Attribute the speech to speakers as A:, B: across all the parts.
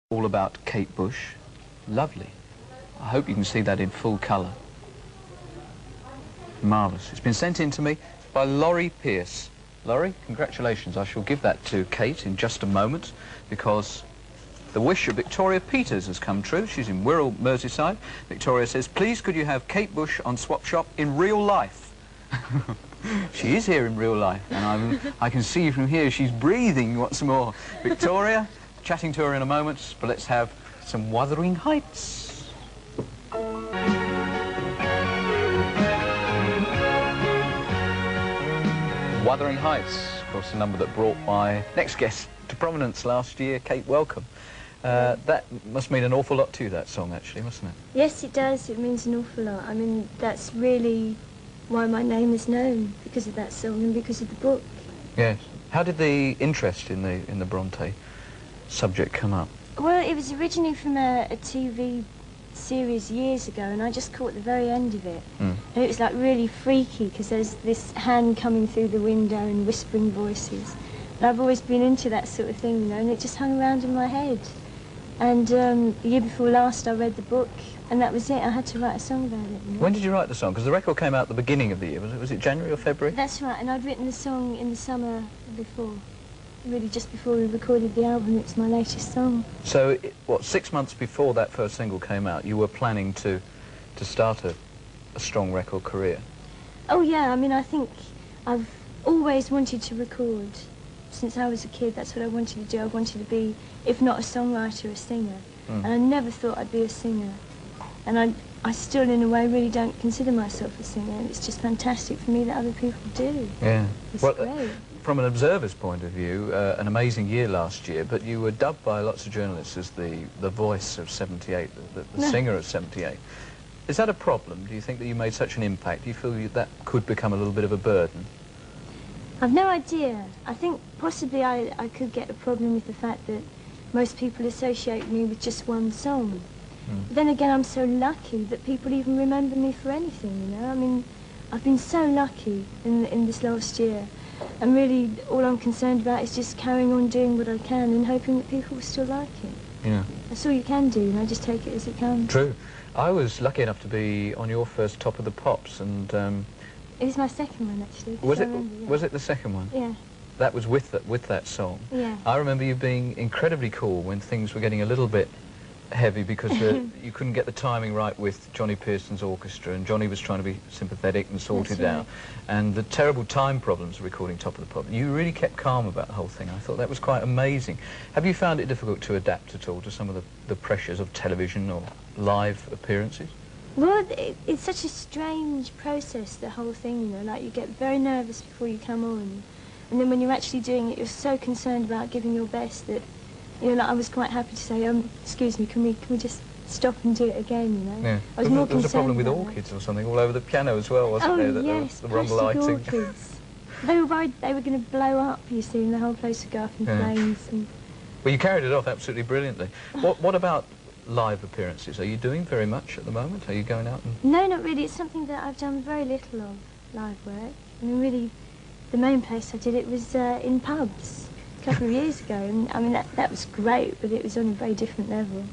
A: all about Kate Bush. Lovely. I hope you can see that in full colour. Marvellous. It's been sent in to me by Laurie Pierce. Laurie, congratulations. I shall give that to Kate in just a moment because the wish of Victoria Peters has come true. She's in Wirral, Merseyside. Victoria says, please could you have Kate Bush on Swap Shop in real life? She is here in real life, and I can see from here she's breathing once more. Victoria, chatting to her in a moment, but let's have some Wuthering Heights. Wuthering Heights, of course, the number that brought my next guest to prominence last year, Kate Welcome. That must mean an awful lot to you, that song, actually, mustn't it?
B: Yes, it does. It means an awful lot. I mean, that's really why my name is known, because of that song and because of the book.
A: Yes. How did the interest in the Bronte subject come up?
B: Well, it was originally from a TV series years ago, and I just caught the very end of it. And it was like really freaky because there's this hand coming through the window and whispering voices. And I've always been into that sort of thing, you know, and it just hung around in my head. And the year before last I read the book, and that was it. I had to write a song about it. You know?
A: When did you write the song? Because the record came out at the beginning of the year. Was it January or February?
B: That's right, and I'd written the song in the summer before. Really just before we recorded the album. It's my latest song.
A: So, what, 6 months before that first single came out, you were planning to start a strong record career?
B: Oh yeah, I mean, I think I've always wanted to record. Since I was a kid, that's what I wanted to do. I wanted to be, if not a songwriter, a singer. And I never thought I'd be a singer. And I still, in a way, really don't consider myself a singer. It's just fantastic for me that other people do.
A: Yeah.
B: It's
A: well,
B: great.
A: From an observer's point of view, an amazing year last year, but you were dubbed by lots of journalists as the voice of 78, the singer of 78. Is that a problem? Do you think that you made such an impact? Do you feel that could become a little bit of a burden?
B: I've no idea. I think possibly I could get a problem with the fact that most people associate me with just one song. Then again, I'm so lucky that people even remember me for anything, you know? I mean, I've been so lucky in this last year. And really, all I'm concerned about is just carrying on doing what I can and hoping that people will still like it.
A: Yeah.
B: That's all you can do, you know, just take it as it comes.
A: True. I was lucky enough to be on your first Top of the Pops, and
B: it was my second one, actually.
A: Was it?
B: Remember, yeah.
A: Was it the second one?
B: Yeah.
A: That was with that song.
B: Yeah.
A: I remember you being incredibly cool when things were getting a little bit heavy because you couldn't get the timing right with Johnny Pearson's orchestra, and Johnny was trying to be sympathetic and sort it out. And the terrible time problems recording Top of the Pops. You really kept calm about the whole thing. I thought that was quite amazing. Have you found it difficult to adapt at all to some of the pressures of television or live appearances?
B: Well, it's such a strange process, the whole thing, you know, like you get very nervous before you come on, and then when you're actually doing it, you're so concerned about giving your best that, you know, like I was quite happy to say, excuse me, can we just stop and do it again, you know?
A: Yeah.
B: I was more
A: there was a problem with
B: about
A: orchids or something all over the piano as well, wasn't there?
B: Yes,
A: the wrong
B: plastic
A: lighting.
B: orchids. They were worried they were going to blow up, you see, and the whole place would go up in flames. And
A: well, you carried it off absolutely brilliantly. What about live appearances? Are you doing very much at the moment? Are you going out and...
B: No, not really. It's something that I've done very little of, live work. I mean, really, the main place I did it was in pubs a couple of years ago, and I mean, that was great, but it was on a very different level.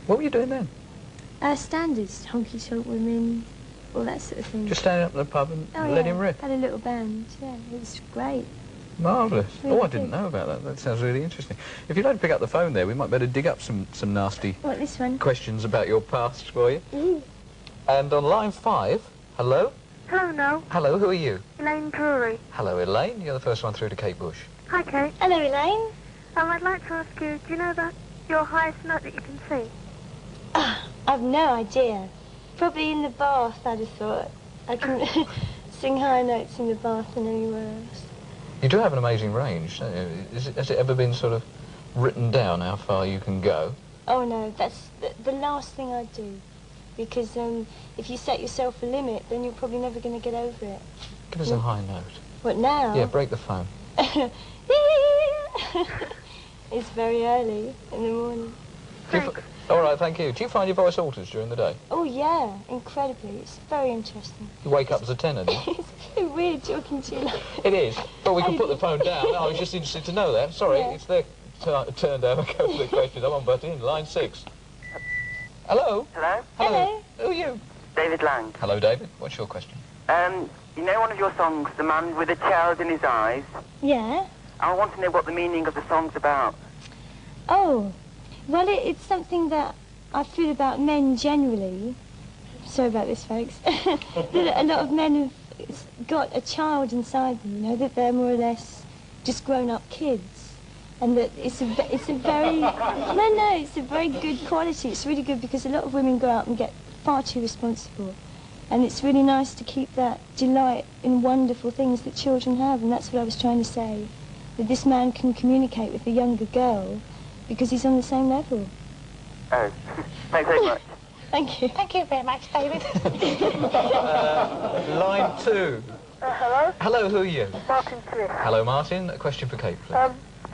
A: What were you doing then?
B: Standards, honky-tonk women, all that sort of thing.
A: Just standing up in the pub and let him rip?
B: Had a little band, yeah, it was great.
A: Marvellous.
B: Really
A: I didn't know about that. That sounds really interesting. If you'd like to pick up the phone there, we might better dig up some nasty
B: This one?
A: questions about your past for you. And on line 5, hello?
C: Hello, Noel.
A: Hello, who are you?
C: Elaine Drury.
A: Hello, Elaine. You're the first one through to Kate Bush.
C: Hi, Kate.
B: Hello, Elaine.
C: I'd like to ask you, do you know that your highest note that you can sing?
B: I've no idea. Probably in the bath, I'd have thought. I can sing higher notes in the bath than anywhere else.
A: You do have an amazing range, don't you? Has it ever been sort of written down how far you can go?
B: Oh, no, that's the last thing I'd do. Because if you set yourself a limit, then you're probably never going to get over it.
A: Give us a high note.
B: What, now?
A: Yeah, break the phone.
B: It's very early in the morning.
A: All right, thank you. Do you find your voice alters during the day?
B: Oh, yeah, incredibly. It's very interesting.
A: You wake up as a tenor, do you?
B: It's very weird talking to you like
A: It is, but we can put the phone down. I was just interested to know that. Sorry,
B: Yeah.
A: it's there turned over a couple of questions. I'm on butt in. Line 6. Hello?
D: Hello?
B: Hello.
A: Who are you?
D: David Lang.
A: Hello, David. What's your question?
D: You know one of your songs, The Man with a Child in His Eyes?
B: Yeah.
D: I want to know what the meaning of the song's about.
B: Oh, well, it's something that I feel about men generally. Sorry about this, folks. That a lot of men have got a child inside them, you know, that they're more or less just grown-up kids. And that it's a very... No, it's a very good quality. It's really good because a lot of women go out and get far too responsible. And it's really nice to keep that delight in wonderful things that children have. And that's what I was trying to say. That this man can communicate with a younger girl because he's on the same level.
D: Oh, thanks very much.
B: Thank you.
E: Thank you very much, David.
A: Line 2.
C: Hello?
A: Hello, who are you?
C: Martin Smith.
A: Hello, Martin. A question for Kate, please.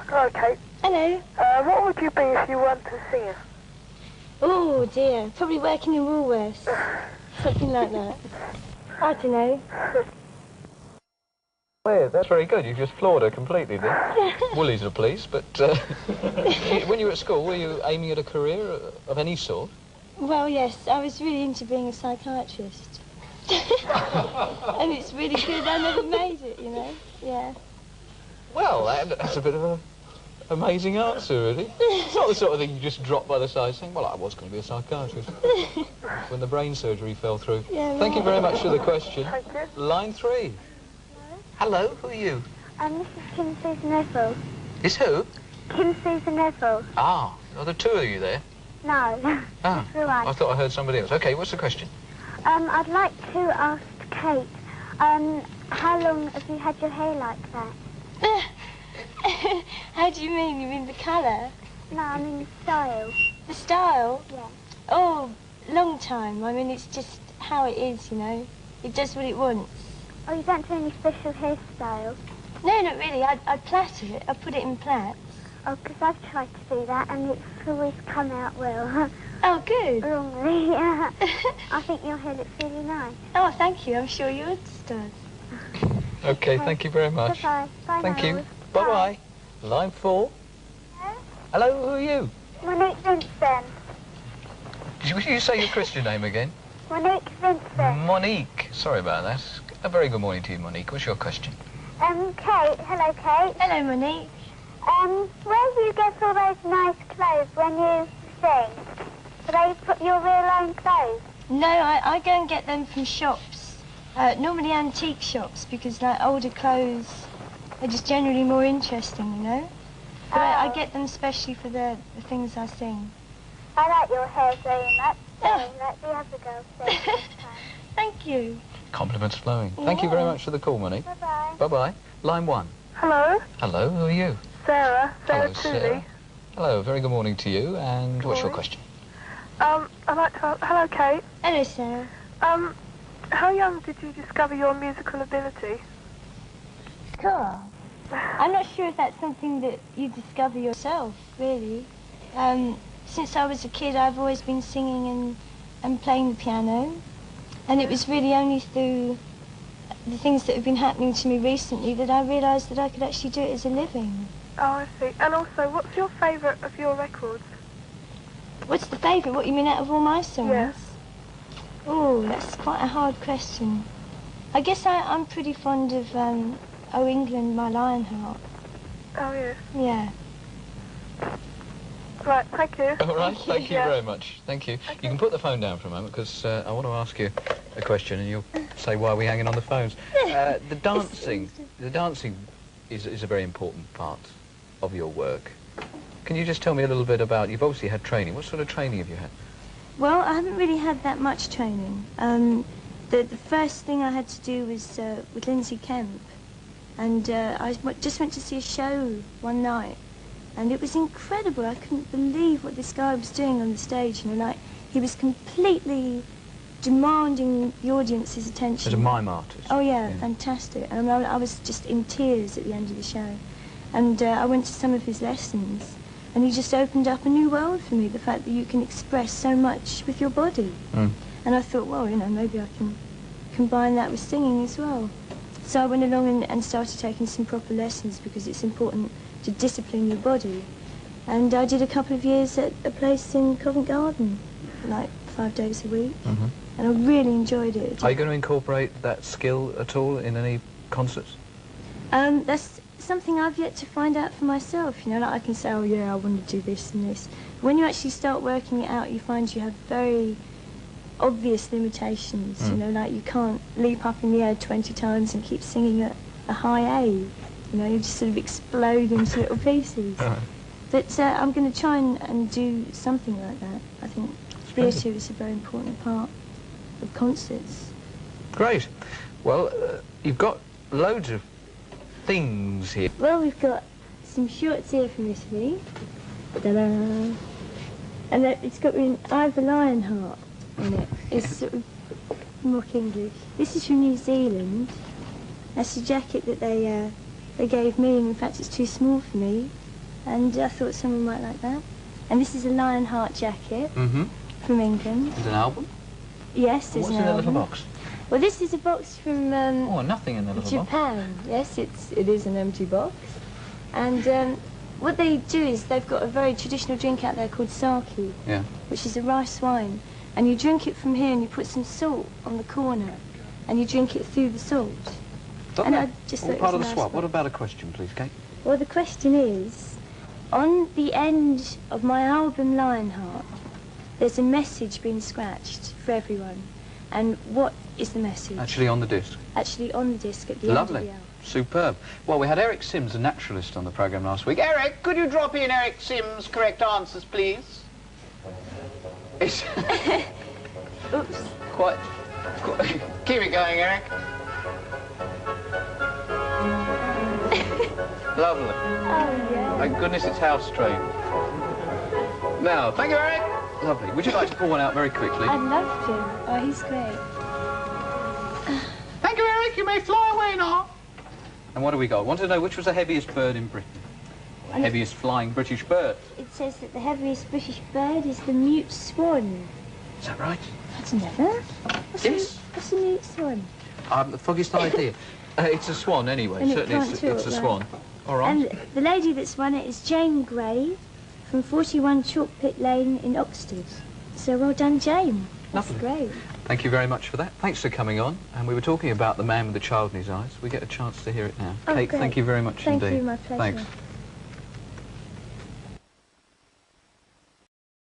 C: Hello, Kate.
B: Hello.
C: What would you be if you weren't a singer?
B: Oh, dear. Probably working in Woolworths. Something like that. I don't know.
A: Well, that's very good. You've just floored her completely there. Woolies are pleased, but when you were at school, were you aiming at a career of any sort?
B: Well, yes, I was really into being a psychiatrist. And it's really good. I never made it, you know. Yeah.
A: Well, that's a bit of an amazing answer, really. It's not the sort of thing you just drop by the side saying, well, I was going to be a psychiatrist. When the brain surgery fell through.
B: Yeah,
A: Thank you very much for the question.
C: Thank you.
A: Line 3. Hello, who are you?
C: This is Kim Susan Neville.
A: Is who?
C: Kim Susan Neville.
A: Ah, are there two of you there?
C: No.
A: Ah,
C: Just the one.
A: I thought I heard somebody else. OK, what's the question?
C: I'd like to ask Kate, how long have you had your hair like that?
B: How do you mean? You mean the colour?
C: No, I mean the style.
B: The style?
C: Yeah.
B: Oh, long time. I mean, it's just how it is, you know. It does what it wants.
C: Oh, you don't do any special hairstyle?
B: No, not really. I'd plait it. I'd put it in plaits.
C: Oh, because I've tried to do that and it's always come out well.
B: Oh, good.
C: Wrongly. I think your hair looks really nice.
B: Oh, thank you. I'm sure yours does.
A: OK, thank you very much.
C: Bye-bye. Bye
A: Thank
C: now.
A: you. Bye-bye. Line 4.
C: Hello?
A: Hello, who are you?
C: Monique Vincent.
A: Would you say your Christian name again?
C: Monique Vincent.
A: Monique. Sorry about that. A very good morning to you, Monique. What's your question?
C: Kate. Hello, Kate.
B: Hello, Monique.
C: Where do you get all those nice clothes when you sing? Do they put your real own clothes?
B: No, I go and get them from shops. Normally antique shops, because like older clothes are just generally more interesting, you know? But I get them specially for the things I sing.
C: I like your hair very much.
B: Oh.
C: Let the other girls sing this time.
B: Thank you.
A: Compliments flowing. Thank you very much for the call, Monique.
C: Bye-bye.
A: Bye-bye. Line 1.
C: Hello?
A: Hello, who are you?
C: Sarah.
A: Hello, Sarah. Hello, very good morning to you. And what's your question?
C: I'd like to... Hello, Kate.
B: Hello, Sarah.
C: How young did you discover your musical ability?
B: Cool. I'm not sure if that's something that you discover yourself, really. Since I was a kid, I've always been singing and playing the piano. And it was really only through the things that have been happening to me recently that I realised that I could actually do it as a living.
C: Oh, I see. And also, what's your favourite of your records?
B: What's the favourite? What, you mean out of all my songs?
C: Yes.
B: Oh, that's quite a hard question. I guess I'm pretty fond of Oh England, My Lionheart.
C: Oh, yes.
B: Yeah.
C: Right, thank you.
A: All right, thank you
C: Yeah.
A: very much. Thank you. You can put the phone down for a moment because I want to ask you a question and you'll say why we're hanging on the phones. The dancing is a very important part of your work. Can you just tell me a little bit about, you've obviously had training. What sort of training have you had?
B: Well, I haven't really had that much training. The first thing I had to do was with Lindsay Kemp. And I just went to see a show one night. And it was incredible. I couldn't believe what this guy was doing on the stage. You know, like, he was completely demanding the audience's attention.
A: As a mime artist.
B: Oh, yeah, fantastic. And I was just in tears at the end of the show. And I went to some of his lessons. And he just opened up a new world for me, the fact that you can express so much with your body.
A: Mm.
B: And I thought, well, you know, maybe I can combine that with singing as well. So I went along and started taking some proper lessons because it's important to discipline your body. And I did a couple of years at a place in Covent Garden, like 5 days a week. And I really enjoyed it.
A: Are you going to incorporate that skill at all in any concerts?
B: That's something I've yet to find out for myself. You know, like I can say, oh yeah, I want to do this and this. When you actually start working it out, you find you have very obvious limitations. You know, like you can't leap up in the air 20 times and keep singing at a high A. You know, you just sort of explode into little pieces. But I'm going to try and do something like that. I think theatre is a very important part of concerts.
A: Great. Well, you've got loads of things here.
B: Well, we've got some shorts here from Italy. Ta-da! And it's got an Ivor Lionheart on it. It's sort of mock English. This is from New Zealand. That's a jacket that they gave me, and in fact it's too small for me. And I thought someone might like that. And this is a Lionheart jacket from England.
A: There's an album?
B: Yes, there's
A: What's
B: an
A: in the
B: album.
A: little box?
B: Well, this is a box from
A: Oh, nothing in the little box.
B: Japan. Yes, it is an empty box. And what they do is they've got a very traditional drink out there called sake, which is a rice wine. And you drink it from here and you put some salt on the corner and you drink it through the salt.
A: And
B: I just thought it
A: part
B: was
A: of
B: a
A: the
B: nice
A: swap.
B: one.
A: What about a question, please, Kate?
B: Well, the question is, on the end of my album Lionheart, there's a message being scratched for everyone. And what is the message?
A: Actually on the disc.
B: Actually on the disc at the end of the
A: Lovely.
B: album.
A: Superb. Well, we had Eric Sims, a naturalist, on the programme last week. Eric, could you drop in Eric Sims' correct answers, please? It's
B: Oops.
A: quite... Keep it going, Eric. Lovely.
B: Oh, yeah.
A: Thank goodness it's house trained. Now, thank you, Eric. Lovely. Would you like to pull one out very quickly?
B: I'd love to. Oh, he's great.
A: Thank you, Eric. You may fly away now. And what do we got? Want to know which was the heaviest bird in Britain?
B: And
A: Heaviest flying British bird.
B: It says that the heaviest British bird is the mute swan.
A: Is that right?
B: That's never.
A: Yes.
B: What's a mute swan?
A: I haven't the foggiest idea. It's a swan, anyway.
B: And it
A: Certainly
B: can't
A: it's a
B: talk,
A: swan. All right.
B: And the lady that's won it is Jane Gray from 41 Chalk Pit Lane in Oxted. So well done, Jane. That's
A: Lovely.
B: great.
A: Thank you very much for that. Thanks for coming on. And we were talking about The Man with the Child in His Eyes. We get a chance to hear it now.
B: Oh,
A: Kate,
B: great.
A: thank you very much
B: Thank
A: indeed.
B: you, my pleasure.
A: Thanks.